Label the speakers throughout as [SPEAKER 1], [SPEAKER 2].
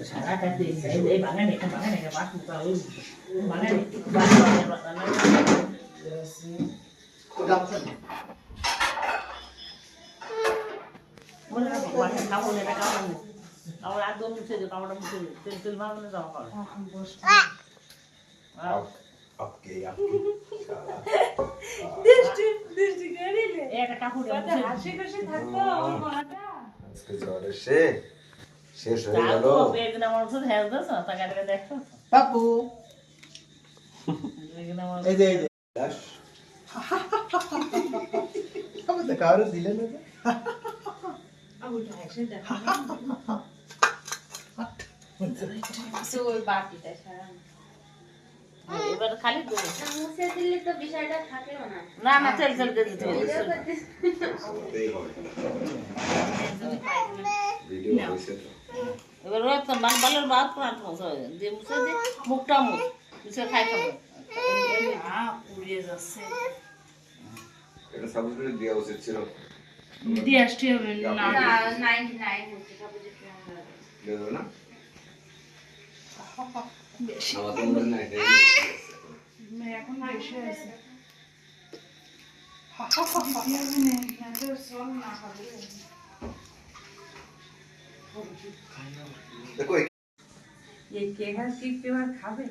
[SPEAKER 1] সারাটা দিন এই বাগানে বাস মুখা ওই বাগানে খাবো না খাবো না আমার একদম মুছে দিও কামড়টা মুছে দিও তেল তেল ভাবলে যাওয়া করে
[SPEAKER 2] দৃষ্টি দৃষ্টি করিলে
[SPEAKER 1] একটা কাপড়
[SPEAKER 2] হাসি খুশি থাকতো আমার মাটা
[SPEAKER 3] আজকে জ্বরে শেষ হয়ে গেল।
[SPEAKER 1] একদিন আমার ওষুধ হেল্প দিস না টাকা দেখো
[SPEAKER 4] পাপু এই যে আমাদের কারো দিলে না
[SPEAKER 2] আবুটা হেসে দেখা ওই বাটিটা সারা
[SPEAKER 1] এবার খালি দেবো
[SPEAKER 5] মুছে দিলে তো বিষয়টা থাকলো না
[SPEAKER 1] না না তেল তেল দিয়ে দিতে হবে
[SPEAKER 3] ভিডিও হয়েছে তো।
[SPEAKER 1] এবার ওই তো বালের বাদ প্রাণ পৌঁছে দিয়ে মুছে দিয়ে মুখটা মুখ মুছে খাই খাবো
[SPEAKER 2] পুড়িয়ে যাচ্ছে
[SPEAKER 3] এটা সাবস্ক্রাইব দেওয়া উচিত ছিল।
[SPEAKER 2] দিয়ে আসতে হবে না
[SPEAKER 5] 99 হচ্ছে সব যে
[SPEAKER 3] দিয়ে দেবো না?
[SPEAKER 2] বেশি
[SPEAKER 3] আমার তো মনে হয় না এটাই।
[SPEAKER 2] এখন বেশি হয়েছে
[SPEAKER 3] দেখো
[SPEAKER 2] এই কেক আর কি কেউ আর খাবে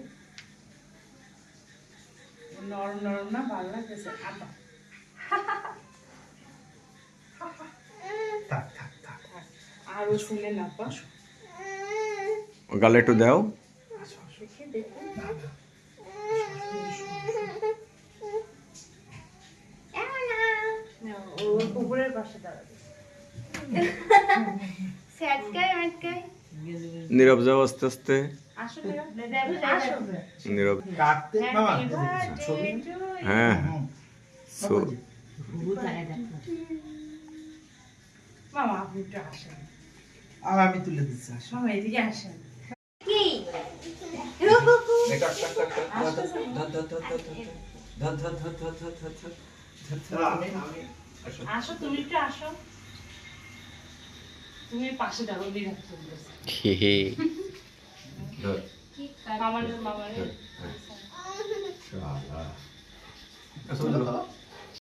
[SPEAKER 2] নরম নরম না ভালো লাগতেছে আটা
[SPEAKER 4] থাক থাক থাক
[SPEAKER 2] আরো শুনে না তো
[SPEAKER 3] গালে একটু দাও।
[SPEAKER 2] ওর কুকুরের পাশে দাঁড়াবে
[SPEAKER 5] স্যাটকাই মাটকাই
[SPEAKER 3] নীরব যাও আস্তে আস্তে।
[SPEAKER 2] আসো আসো
[SPEAKER 3] নীরব
[SPEAKER 4] কাটতে মামা ছবি
[SPEAKER 3] হ্যাঁ সো
[SPEAKER 1] বহুত টাকা দেখো
[SPEAKER 2] মামা আপনি একটু আসেন
[SPEAKER 4] আমি তুলে দিচ্ছি আসো
[SPEAKER 2] মামা এদিকে আসেন
[SPEAKER 5] কি
[SPEAKER 2] আসো তুমি একটু আসো তুমি পাশে দাঁড়ো বিরাট চলতেছে মামার মামার
[SPEAKER 3] শালা